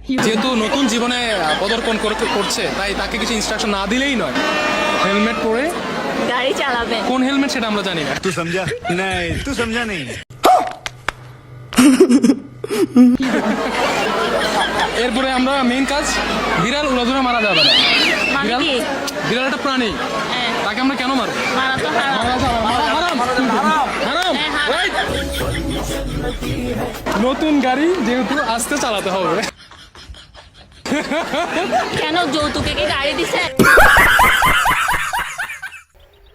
যেহেতু নতুন জীবনে পদার্পণ করছে তাই তাকে কিছু ইনস্ট্রাকশন না দিলেই নয়। হেলমেট পরে গাড়ি চালাবেন। কোন হেলমেট সেটা আমরা জানি না। तू समझा नहीं, तू समझा नहीं। এরপরে আমরা মেইন কাজ, বিড়াল উড়াধুরা মারা যাবে না। মানে বিড়াল কি? বিড়াল একটা প্রাণী, হ্যাঁ, তাকে আমরা কেন মারবো? মারা তো হারাম। হারাম, হারাম, হ্যাঁ, হারাম। right? নতুন গাড়ি যেহেতু আস্তে চালাতে হবে। কেন যৌতুকে কি গাড়ি দিছে?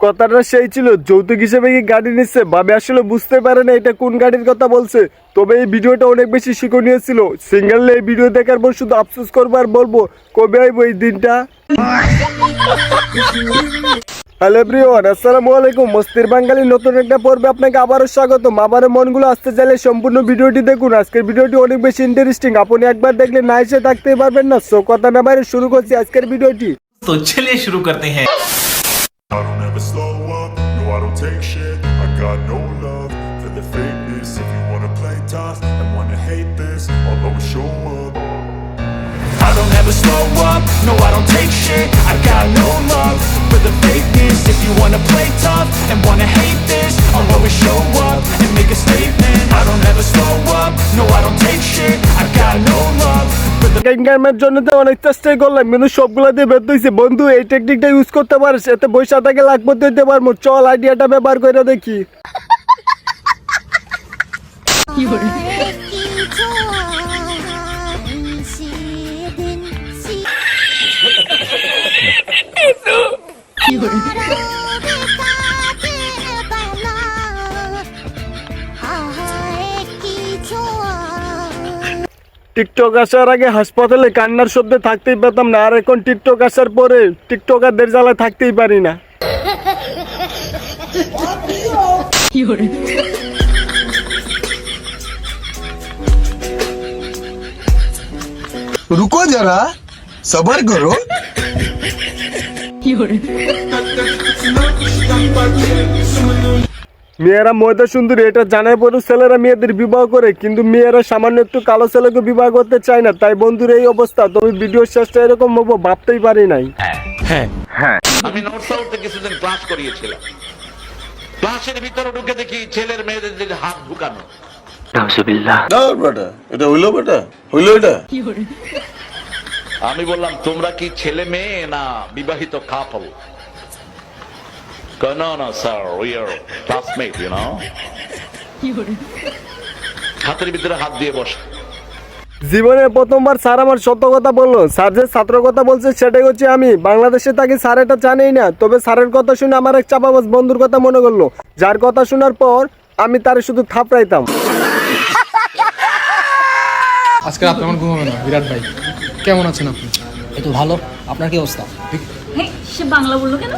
কথাটা সেই ছিল, যৌতুক হিসেবে কি গাড়ি নিচ্ছে ভাবে আসলে বুঝতে পারে না এটা কোন গাড়ির কথা বলছে। তবে এই ভিডিওটা অনেক বেশি শিক্ষণীয় ছিল। সিঙ্গেল এই ভিডিও দেখার পর শুধু আফসোস করবো আর বলবো কবে আইব এই দিনটা। হ্যালো এভরিওয়ান, আসসালামু আলাইকুম। মস্তির বাঙালি নতুন একটা পর্বে আপনাকে আবারও স্বাগতম। আবারও মনগুলো আসতে চাইলে সম্পূর্ণ ভিডিওটি দেখুন। আজকের ভিডিওটি অনেক বেশি ইন্টারেস্টিং, আপনি একবার দেখলে না এসে থাকতেই পারবেন না। সো কথা না বাইরে শুরু করছি আজকের ভিডিওটি। तो चलिए शुरू करते हैं। I don't ever slow up, no I don't take shit. I got no love for the fakeness. If you wanna play tough and wanna hate this, I'll always show up. I don't ever slow up, no I don't take shit. I got no love for the fakeness. If you wanna play tough and wanna hate this, I'll always show up and make a statement. I don't ever slow up, no I don't take shit. I got no love for the ইনকামের জন্য তো অনেক চেষ্টাই করলাম কিন্তু সবগুলো দিয়ে ব্যর্থ হয়েছে। বন্ধু এই টেকনিকটা ইউজ করতে পারিস, এতে পয়সা থেকে লাখপতি হইতে পারবো। চল আইডিয়াটা ব্যবহার করে দেখি। টিকটক আসার আগে হাসপাতালে কান্নার শব্দে থাকতেই পেতাম না, আর এখন টিকটক আসার পরে টিকটকারদের জ্বালায় থাকতেই পারি না। रुको जरा सबर करो। মেয়েরা ময়দা সুন্দরী এটা জানার পরও ছেলেরা মেয়েদের বিবাহ করে, কিন্তু মেয়েরা সামান্য একটু কালো ছেলেকে বিবাহ করতে চায় না। তাই বন্ধুর এই অবস্থা। তবে ভিডিওর শেষটা এরকম হবো ভাবতেই পারি নাই। আমি নর্থ সাউথে কিছুদিন ক্লাস করিয়েছিলাম। ক্লাসের ভিতরে ঢুকে দেখি ছেলের মেয়েদের দিকে হাত ঢুকানো। দাও বেটা, এটা হইলো বেটা, হইলো এটা। আমি বললাম তোমরা কি ছেলে মেয়ে না বিবাহিত কাপল? No, no, sir, we are classmates, you know. হাতের ভিতরে হাত দিয়ে বসে। জীবনে প্রথমবার স্যার আমার সত্য কথা বললো। স্যার যে ছাত্র কথা বলছে সেটাই হচ্ছে আমি। বাংলাদেশে তাকে স্যার এটা জানেই না। তবে স্যারের কথা শুনে আমার এক চাপাবাজ বন্ধুর কথা মনে করলো, যার কথা শোনার পর আমি তারে শুধু থাপড়াইতাম। আজকে রাতে আমার ঘুম হবে না। বিরাট ভাই কেমন আছেন আপনি? এই তো ভালো, আপনার কি অবস্থা? সে বাংলা বললো কেন?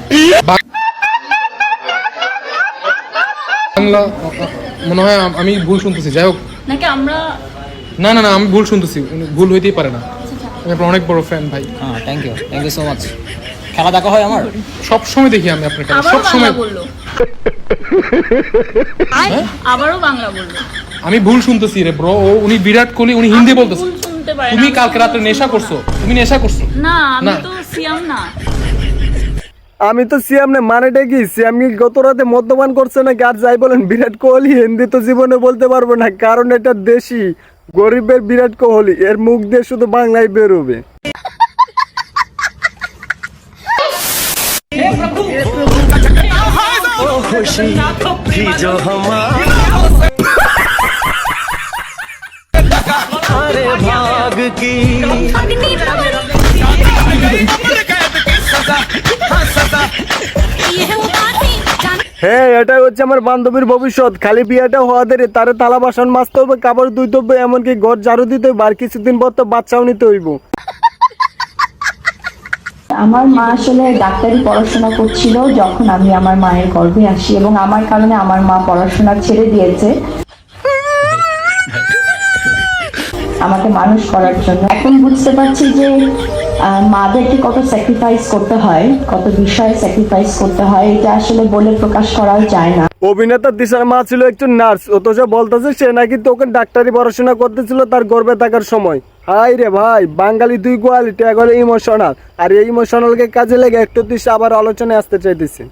বাংলা মনে হয় আমি ভুল শুনতেছি। যাই হোক, নাকি আমরা? না না না, আমি ভুল শুনতেছি। ভুল হইতেই পারে না। আমি আপনার অনেক বড় ফ্যান ভাই। হ্যাঁ, থ্যাংক ইউ সো মাচ। খেলা দেখা হয় আমার, সব সময় দেখি আমি আপনার খেলা, আবারও সব বাংলা সময়। বললো। আবারও বাংলা বললো। আমি ভুল শুনতেছি রে ব্রো। উনি বিরাট কোহলি, উনি হিন্দি বলতেছে। ভুল শুনতে পারে না। তুমি কালকে রাতে নেশা করছো, তুমি নেশা করছো। না, আমি না। তো সিয়াম না। আমি তো সিয়াম না, মানেটা কি? সিয়াম কি গত রাতে মদ্যপান করছে নাকি? আর যাই বলেন বিরাট কোহলি হিন্দি তো জীবনে বলতে পারবো না, কারণ এটা দেশি গরিবের বিরাট কোহলি, এর মুখ দিয়ে শুধু বাংলায় বেরোবে। হ্যাঁ, এটাই হচ্ছে আমার বান্ধবীর ভবিষ্যৎ। খালি বিয়েটা হওয়া দেরি, তারে থালা বাসন মাজতে হবে, কাপড় ধুইতে হবে, এমনকি ঘর ঝাড়ু দিতে হবে, আর কিছুদিন পর তো বাচ্চাও নিতে হইব। আমার মা আসলে ডাক্তারি পড়াশোনা করছিল যখন আমি আমার মায়ের গর্ভে আসি, এবং আমার কারণে আমার মা পড়াশোনা ছেড়ে দিয়েছে আমাকে মানুষ করার জন্য। এখন বুঝতে পারছি যে মাদেরকে কত স্যাক্রিফাইস করতে হয়, কত বিষয়ে স্যাক্রিফাইস করতে হয়, এটা আসলে বলে প্রকাশ করাও যায় না। অভিনেতা দিশার মা ছিল একজন নার্স, অথচ বলতেছে সে নাকি তখন ডাক্তারি পড়াশোনা করতেছিল তার গর্ভে থাকার সময়। হাই রে ভাই, বাঙালি দুই কোয়ালিটি, এক হলো ইমোশনাল, আর এই ইমোশনালকে কাজে লেগে একটু আবার আলোচনায় আসতে চাইতেছি।